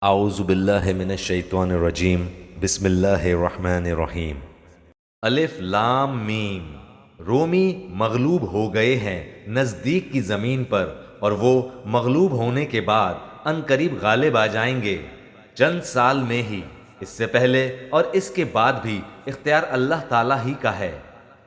اعوذ باللہ من الشیطان الرجیم بسم اللہ الرحمن الرحیم۔ الف لام میم۔ رومی مغلوب ہو گئے ہیں نزدیک کی زمین پر، اور وہ مغلوب ہونے کے بعد ان قریب غالب آ جائیں گے، چند سال میں ہی۔ اس سے پہلے اور اس کے بعد بھی اختیار اللہ تعالیٰ ہی کا ہے۔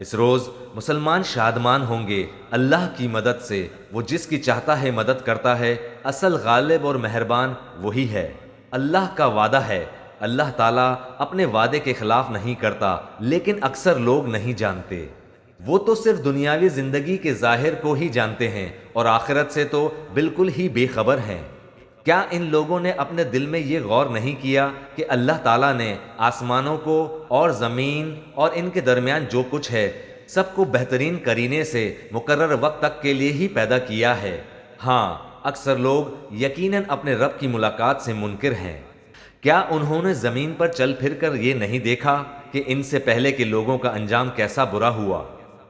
اس روز مسلمان شادمان ہوں گے اللہ کی مدد سے، وہ جس کی چاہتا ہے مدد کرتا ہے، اصل غالب اور مہربان وہی ہے۔ اللہ کا وعدہ ہے، اللہ تعالیٰ اپنے وعدے کے خلاف نہیں کرتا، لیکن اکثر لوگ نہیں جانتے۔ وہ تو صرف دنیاوی زندگی کے ظاہر کو ہی جانتے ہیں اور آخرت سے تو بالکل ہی بے خبر ہیں۔ کیا ان لوگوں نے اپنے دل میں یہ غور نہیں کیا کہ اللہ تعالیٰ نے آسمانوں کو اور زمین اور ان کے درمیان جو کچھ ہے سب کو بہترین قرینے سے مقرر وقت تک کے لیے ہی پیدا کیا ہے؟ ہاں، اکثر لوگ یقیناً اپنے رب کی ملاقات سے منکر ہیں۔ کیا انہوں نے زمین پر چل پھر کر یہ نہیں دیکھا کہ ان سے پہلے کے لوگوں کا انجام کیسا برا ہوا؟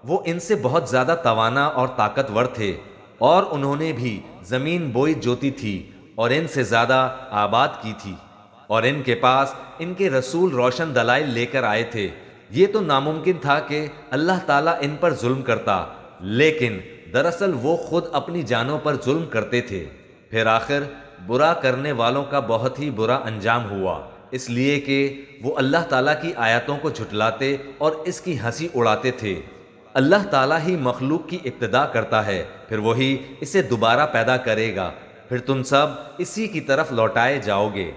وہ ان سے بہت زیادہ توانا اور طاقتور تھے، اور انہوں نے بھی زمین بوئی جوتی تھی اور ان سے زیادہ آباد کی تھی، اور ان کے پاس ان کے رسول روشن دلائل لے کر آئے تھے۔ یہ تو ناممکن تھا کہ اللہ تعالیٰ ان پر ظلم کرتا، لیکن دراصل وہ خود اپنی جانوں پر ظلم کرتے تھے۔ پھر آخر برا کرنے والوں کا بہت ہی برا انجام ہوا، اس لیے کہ وہ اللہ تعالیٰ کی آیاتوں کو جھٹلاتے اور اس کی ہنسی اڑاتے تھے۔ اللہ تعالیٰ ہی مخلوق کی ابتدا کرتا ہے، پھر وہی اسے دوبارہ پیدا کرے گا، پھر تم سب اسی کی طرف لوٹائے جاؤ گے۔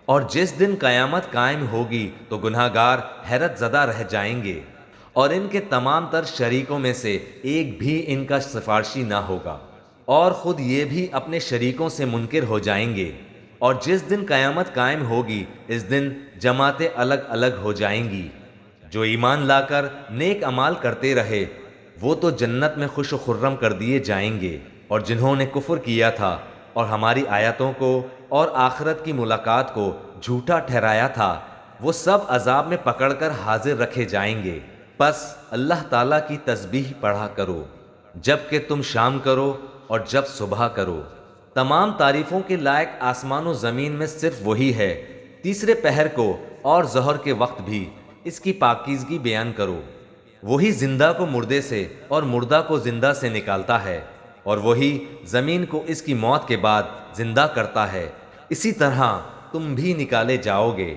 اور جس دن قیامت قائم ہوگی تو گناہ گار حیرت زدہ رہ جائیں گے، اور ان کے تمام تر شریکوں میں سے ایک بھی ان کا سفارشی نہ ہوگا، اور خود یہ بھی اپنے شریکوں سے منکر ہو جائیں گے۔ اور جس دن قیامت قائم ہوگی اس دن جماعتیں الگ الگ ہو جائیں گی۔ جو ایمان لا کر نیک اعمال کرتے رہے وہ تو جنت میں خوش و خرم کر دیے جائیں گے، اور جنہوں نے کفر کیا تھا اور ہماری آیتوں کو اور آخرت کی ملاقات کو جھوٹا ٹھہرایا تھا، وہ سب عذاب میں پکڑ کر حاضر رکھے جائیں گے۔ پس اللہ تعالیٰ کی تسبیح پڑھا کرو جب کہ تم شام کرو اور جب صبح کرو۔ تمام تعریفوں کے لائق آسمان و زمین میں صرف وہی ہے۔ تیسرے پہر کو اور ظہر کے وقت بھی اس کی پاکیزگی بیان کرو۔ وہی زندہ کو مردے سے اور مردہ کو زندہ سے نکالتا ہے، اور وہی زمین کو اس کی موت کے بعد زندہ کرتا ہے، اسی طرح تم بھی نکالے جاؤ گے۔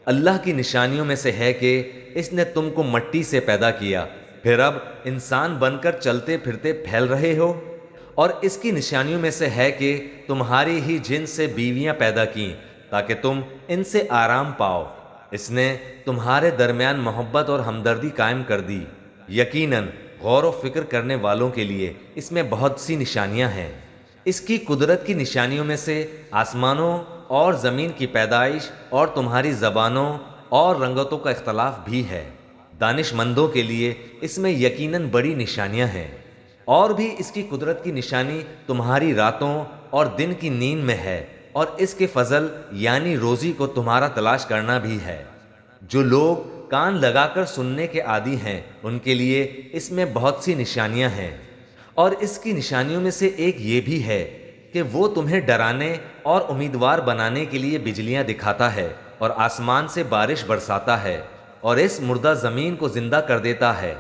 اللہ کی نشانیوں میں سے ہے کہ اس نے تم کو مٹی سے پیدا کیا، پھر اب انسان بن کر چلتے پھرتے پھیل رہے ہو، اور اس کی نشانیوں میں سے ہے کہ تمہاری ہی جنس سے بیویاں پیدا کیں تاکہ تم ان سے آرام پاؤ۔ اس نے تمہارے درمیان محبت اور ہمدردی قائم کر دی۔ یقیناً غور و فکر کرنے والوں کے لیے اس میں بہت سی نشانیاں ہیں۔ اس کی قدرت کی نشانیوں میں سے آسمانوں اور زمین کی پیدائش اور تمہاری زبانوں اور رنگتوں کا اختلاف بھی ہے۔ دانش مندوں کے لیے اس میں یقیناً بڑی نشانیاں ہیں۔ اور بھی اس کی قدرت کی نشانی تمہاری راتوں اور دن کی نیند میں ہے، اور اس کے فضل یعنی روزی کو تمہارا تلاش کرنا بھی ہے۔ جو لوگ کان لگا کر سننے کے عادی ہیں ان کے لیے اس میں بہت سی نشانیاں ہیں، اور اس کی نشانیوں میں سے ایک یہ بھی ہے کہ وہ تمہیں ڈرانے اور امیدوار بنانے کے لیے بجلیاں دکھاتا ہے اور آسمان سے بارش برساتا ہے اور اس مردہ زمین کو زندہ کر دیتا ہے۔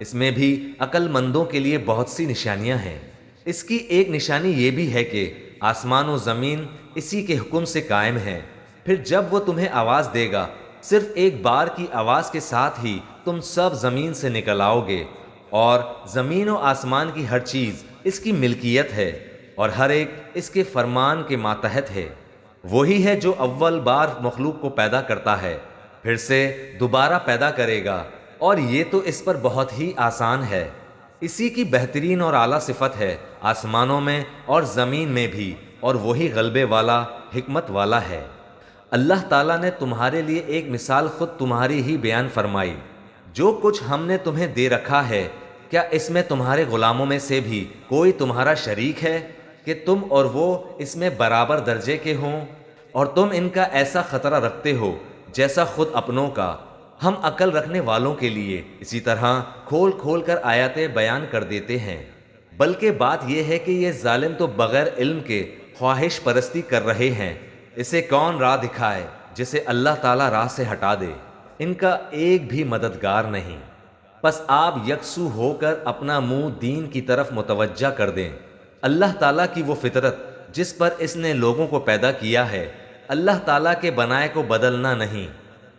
اس میں بھی عقل مندوں کے لیے بہت سی نشانیاں ہیں۔ اس کی ایک نشانی یہ بھی ہے کہ آسمان و زمین اسی کے حکم سے قائم ہیں۔ پھر جب وہ تمہیں آواز دے گا، صرف ایک بار کی آواز کے ساتھ ہی تم سب زمین سے نکل آؤ گے، اور زمین و آسمان کی ہر چیز اس کی ملکیت ہے، اور ہر ایک اس کے فرمان کے ماتحت ہے۔ وہی ہے جو اول بار مخلوق کو پیدا کرتا ہے، پھر سے دوبارہ پیدا کرے گا، اور یہ تو اس پر بہت ہی آسان ہے۔ اسی کی بہترین اور اعلیٰ صفت ہے آسمانوں میں اور زمین میں بھی، اور وہی غلبے والا حکمت والا ہے۔ اللہ تعالیٰ نے تمہارے لیے ایک مثال خود تمہاری ہی بیان فرمائی۔ جو کچھ ہم نے تمہیں دے رکھا ہے، کیا اس میں تمہارے غلاموں میں سے بھی کوئی تمہارا شریک ہے کہ تم اور وہ اس میں برابر درجے کے ہوں، اور تم ان کا ایسا خطرہ رکھتے ہو جیسا خود اپنوں کا؟ ہم عقل رکھنے والوں کے لیے اسی طرح کھول کھول کر آیاتیں بیان کر دیتے ہیں۔ بلکہ بات یہ ہے کہ یہ ظالم تو بغیر علم کے خواہش پرستی کر رہے ہیں، اسے کون راہ دکھائے جسے اللہ تعالیٰ راہ سے ہٹا دے؟ ان کا ایک بھی مددگار نہیں۔ پس آپ یکسو ہو کر اپنا منہ دین کی طرف متوجہ کر دیں۔ اللہ تعالیٰ کی وہ فطرت جس پر اس نے لوگوں کو پیدا کیا ہے، اللہ تعالیٰ کے بنائے کو بدلنا نہیں،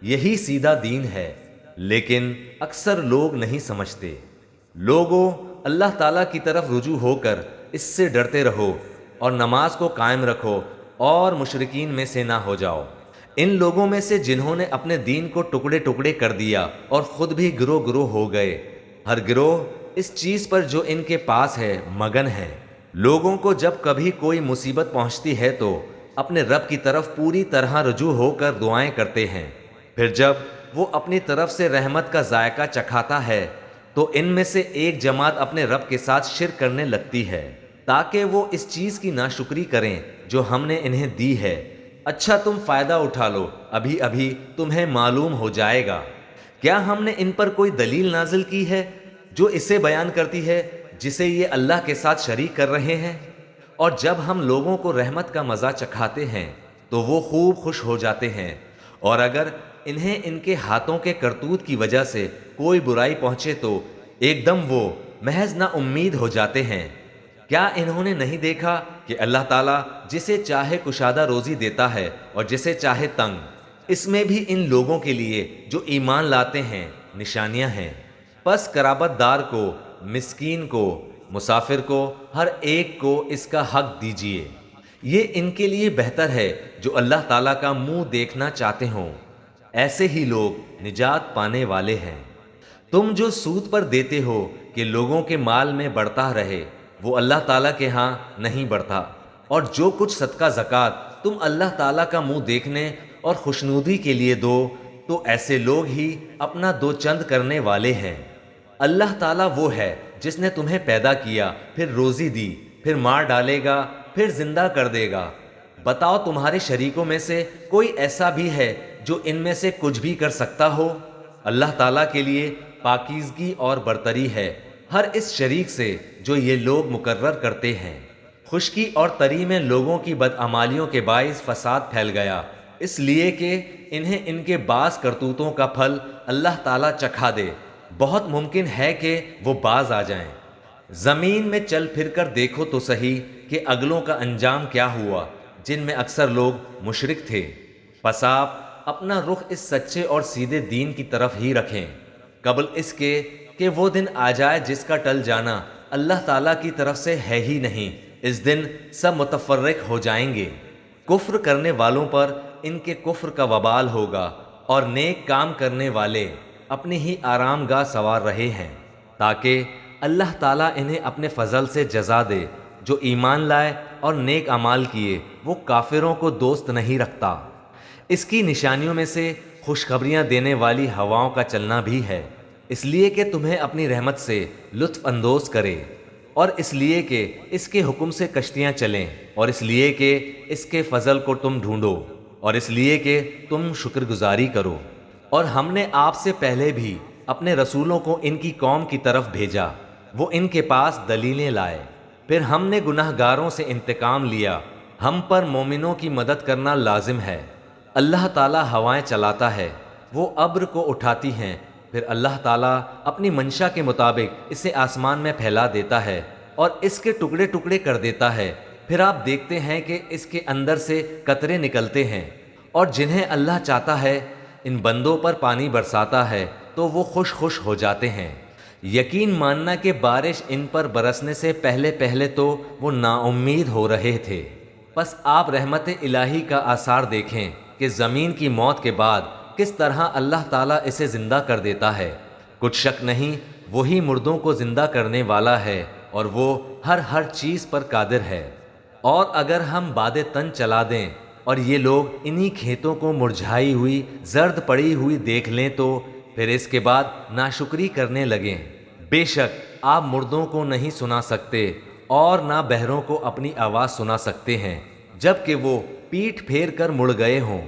یہی سیدھا دین ہے، لیکن اکثر لوگ نہیں سمجھتے۔ لوگوں، اللہ تعالیٰ کی طرف رجوع ہو کر اس سے ڈرتے رہو اور نماز کو قائم رکھو اور مشرکین میں سے نہ ہو جاؤ۔ ان لوگوں میں سے جنہوں نے اپنے دین کو ٹکڑے ٹکڑے کر دیا اور خود بھی گروہ گروہ ہو گئے، ہر گروہ اس چیز پر جو ان کے پاس ہے مگن ہے۔ لوگوں کو جب کبھی کوئی مصیبت پہنچتی ہے تو اپنے رب کی طرف پوری طرح رجوع ہو کر دعائیں کرتے ہیں، پھر جب وہ اپنی طرف سے رحمت کا ذائقہ چکھاتا ہے تو ان میں سے ایک جماعت اپنے رب کے ساتھ شرک کرنے لگتی ہے تاکہ وہ اس چیز کی ناشکری کریں جو ہم نے انہیں دی ہے۔ اچھا تم فائدہ اٹھا لو، ابھی ابھی تمہیں معلوم ہو جائے گا۔ کیا ہم نے ان پر کوئی دلیل نازل کی ہے جو اسے بیان کرتی ہے جسے یہ اللہ کے ساتھ شریک کر رہے ہیں؟ اور جب ہم لوگوں کو رحمت کا مزہ چکھاتے ہیں تو وہ خوب خوش ہو جاتے ہیں، اور اگر انہیں ان کے ہاتھوں کے کرتوت کی وجہ سے کوئی برائی پہنچے تو ایک دم وہ محض نا امید ہو جاتے ہیں۔ کیا انہوں نے نہیں دیکھا کہ اللہ تعالیٰ جسے چاہے کشادہ روزی دیتا ہے اور جسے چاہے تنگ؟ اس میں بھی ان لوگوں کے لیے جو ایمان لاتے ہیں نشانیاں ہیں۔ پس قرابت دار کو، مسکین کو، مسافر کو، ہر ایک کو اس کا حق دیجیے۔ یہ ان کے لیے بہتر ہے جو اللہ تعالیٰ کا منہ دیکھنا چاہتے ہوں، ایسے ہی لوگ نجات پانے والے ہیں۔ تم جو سود پر دیتے ہو کہ لوگوں کے مال میں بڑھتا رہے، وہ اللہ تعالیٰ کے ہاں نہیں بڑھتا، اور جو کچھ صدقہ زکوٰۃ تم اللہ تعالیٰ کا منہ دیکھنے اور خوشنودی کے لیے دو تو ایسے لوگ ہی اپنا دو چند کرنے والے ہیں۔ اللہ تعالیٰ وہ ہے جس نے تمہیں پیدا کیا، پھر روزی دی، پھر مار ڈالے گا، پھر زندہ کر دے گا۔ بتاؤ تمہارے شریکوں میں سے کوئی ایسا بھی ہے جو ان میں سے کچھ بھی کر سکتا ہو؟ اللہ تعالیٰ کے لیے پاکیزگی اور برتری ہے ہر اس شریک سے جو یہ لوگ مقرر کرتے ہیں۔ خشکی اور تری میں لوگوں کی بدعمالیوں کے باعث فساد پھیل گیا، اس لیے کہ انہیں ان کے بعض کرتوتوں کا پھل اللہ تعالیٰ چکھا دے۔ بہت ممکن ہے کہ وہ باز آ جائیں۔ زمین میں چل پھر کر دیکھو تو صحیح کہ اگلوں کا انجام کیا ہوا جن میں اکثر لوگ مشرک تھے۔ پس آپ اپنا رخ اس سچے اور سیدھے دین کی طرف ہی رکھیں، قبل اس کے کہ وہ دن آ جائے جس کا ٹل جانا اللہ تعالیٰ کی طرف سے ہے ہی نہیں۔ اس دن سب متفرق ہو جائیں گے۔ کفر کرنے والوں پر ان کے کفر کا وبال ہوگا، اور نیک کام کرنے والے اپنی ہی آرام گاہ سوار رہے ہیں، تاکہ اللہ تعالیٰ انہیں اپنے فضل سے جزا دے۔ جو ایمان لائے اور نیک اعمال کیے وہ کافروں کو دوست نہیں رکھتا۔ اس کی نشانیوں میں سے خوشخبریاں دینے والی ہواؤں کا چلنا بھی ہے، اس لیے کہ تمہیں اپنی رحمت سے لطف اندوز کرے، اور اس لیے کہ اس کے حکم سے کشتیاں چلیں، اور اس لیے کہ اس کے فضل کو تم ڈھونڈو، اور اس لیے کہ تم شکر گزاری کرو۔ اور ہم نے آپ سے پہلے بھی اپنے رسولوں کو ان کی قوم کی طرف بھیجا، وہ ان کے پاس دلیلیں لائے، پھر ہم نے گناہ گاروں سے انتقام لیا۔ ہم پر مومنوں کی مدد کرنا لازم ہے۔ اللہ تعالیٰ ہوائیں چلاتا ہے، وہ ابر کو اٹھاتی ہیں، پھر اللہ تعالیٰ اپنی منشا کے مطابق اسے آسمان میں پھیلا دیتا ہے اور اس کے ٹکڑے ٹکڑے کر دیتا ہے، پھر آپ دیکھتے ہیں کہ اس کے اندر سے قطرے نکلتے ہیں، اور جنہیں اللہ چاہتا ہے ان بندوں پر پانی برساتا ہے تو وہ خوش خوش ہو جاتے ہیں۔ یقین ماننا کہ بارش ان پر برسنے سے پہلے پہلے تو وہ نا امید ہو رہے تھے۔ بس آپ رحمت الہی کا آثار دیکھیں کہ زمین کی موت کے بعد کس طرح اللہ تعالیٰ اسے زندہ کر دیتا ہے۔ کچھ شک نہیں وہی مردوں کو زندہ کرنے والا ہے، اور وہ ہر چیز پر قادر ہے۔ اور اگر ہم باد تن چلا دیں اور یہ لوگ انہی کھیتوں کو مرجھائی ہوئی زرد پڑی ہوئی دیکھ لیں تو پھر اس کے بعد ناشکری کرنے لگیں۔ بے شک آپ مردوں کو نہیں سنا سکتے اور نہ بہروں کو اپنی آواز سنا سکتے ہیں جب کہ وہ پیٹھ پھیر کر مڑ گئے ہوں،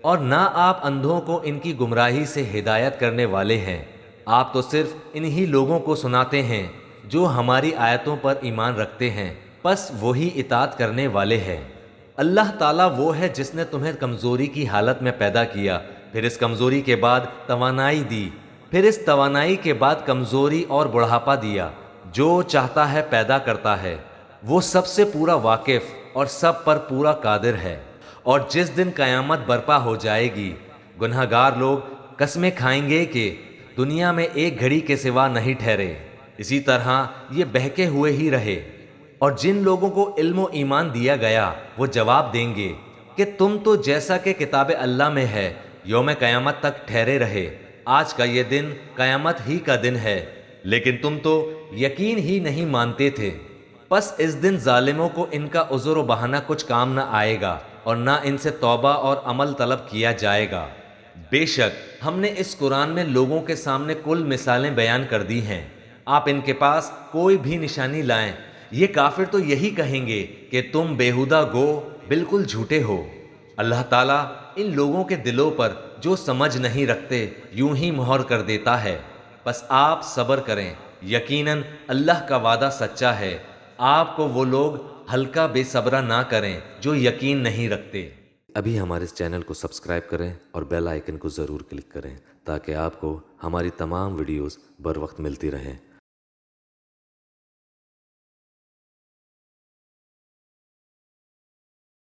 اور نہ آپ اندھوں کو ان کی گمراہی سے ہدایت کرنے والے ہیں۔ آپ تو صرف انہی لوگوں کو سناتے ہیں جو ہماری آیتوں پر ایمان رکھتے ہیں، پس وہی اطاعت کرنے والے ہیں۔ اللہ تعالیٰ وہ ہے جس نے تمہیں کمزوری کی حالت میں پیدا کیا، پھر اس کمزوری کے بعد توانائی دی، پھر اس توانائی کے بعد کمزوری اور بڑھاپا دیا۔ جو چاہتا ہے پیدا کرتا ہے، وہ سب سے پورا واقف اور سب پر پورا قادر ہے۔ اور جس دن قیامت برپا ہو جائے گی، گنہگار لوگ قسمیں کھائیں گے کہ دنیا میں ایک گھڑی کے سوا نہیں ٹھہرے، اسی طرح یہ بہکے ہوئے ہی رہے۔ اور جن لوگوں کو علم و ایمان دیا گیا وہ جواب دیں گے کہ تم تو جیسا کہ کتاب اللہ میں ہے یوم قیامت تک ٹھہرے رہے، آج کا یہ دن قیامت ہی کا دن ہے، لیکن تم تو یقین ہی نہیں مانتے تھے۔ پس اس دن ظالموں کو ان کا عذر و بہانہ کچھ کام نہ آئے گا اور نہ ان سے توبہ اور عمل طلب کیا جائے گا۔ بے شک ہم نے اس قرآن میں لوگوں کے سامنے کل مثالیں بیان کر دی ہیں، آپ ان کے پاس کوئی بھی نشانی لائیں، یہ کافر تو یہی کہیں گے کہ تم بیہودہ گو، بالکل جھوٹے ہو۔ اللہ تعالیٰ ان لوگوں کے دلوں پر جو سمجھ نہیں رکھتے یوں ہی مہر کر دیتا ہے، بس آپ صبر کریں، یقیناً اللہ کا وعدہ سچا ہے۔ آپ کو وہ لوگ ہلکا بے صبرا نہ کریں جو یقین نہیں رکھتے۔ ابھی ہمارے اس چینل کو سبسکرائب کریں اور بیل آئیکن کو ضرور کلک کریں تاکہ آپ کو ہماری تمام ویڈیوز بر وقت ملتی رہیں۔